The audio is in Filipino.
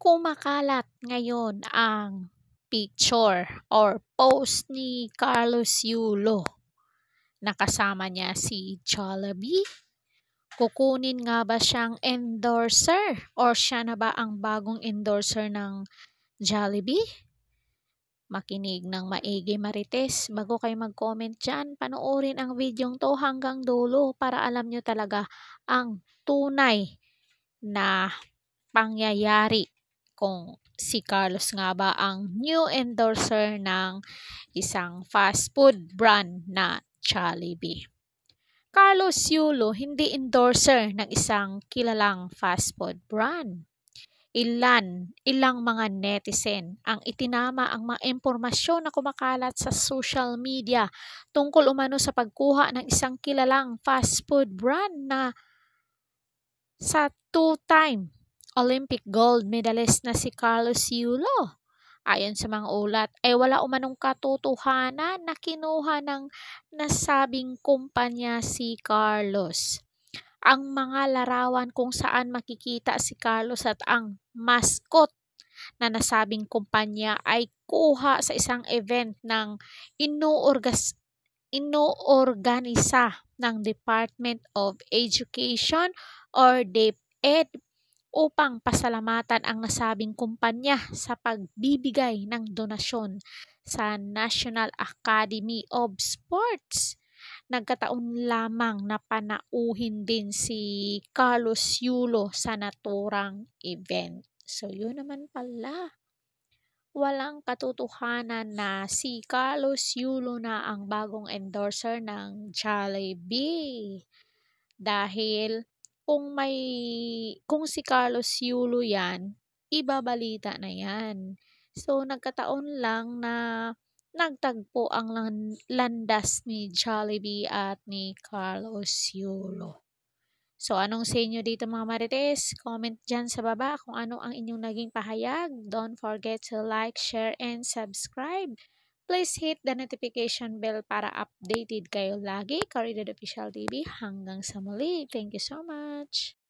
Kumakalat ngayon ang picture or post ni Carlos Yulo na kasama niya si Jollibee. Kukunin nga ba siyang endorser or siya na ba ang bagong endorser ng Jollibee? Makinig ng maigi Marites bago kayo mag-comment dyan. Panoorin ang videong to hanggang dulo para alam nyo talaga ang tunay na pangyayari kung si Carlos nga ba ang new endorser ng isang fast food brand na Jollibee. Carlos Yulo hindi endorser ng isang kilalang fast food brand. Ilang mga netizen ang itinama ang mga impormasyon na kumakalat sa social media tungkol umano sa pagkuha ng isang kilalang fast food brand na sa two-time Olympic gold medalist na si Carlos Yulo. Ayon sa mga ulat ay wala umanong katotohanan na kinuha ng nasabing kumpanya si Carlos. Ang mga larawan kung saan makikita si Carlos at ang mascot na nasabing kumpanya ay kuha sa isang event ng inoorganisa ng Department of Education or DepEd upang pasalamatan ang nasabing kumpanya sa pagbibigay ng donasyon sa National Academy of Sports. Nagkataon lamang na panauhin din si Carlos Yulo sa naturang event. So yun naman pala. Walang katotohanan na si Carlos Yulo na ang bagong endorser ng Jollibee. Dahil kung si Carlos Yulo yan, ibabalita na yan. So nagkataon lang na nagtagpo ang landas ni Jollibee at ni Carlos Yulo. So anong sa inyo dito mga Marites? Comment dyan sa baba kung ano ang inyong naging pahayag. Don't forget to like, share, and subscribe. Please hit the notification bell para updated kayo lagi. Caridad Official TV hanggang sa muli. Thank you so much.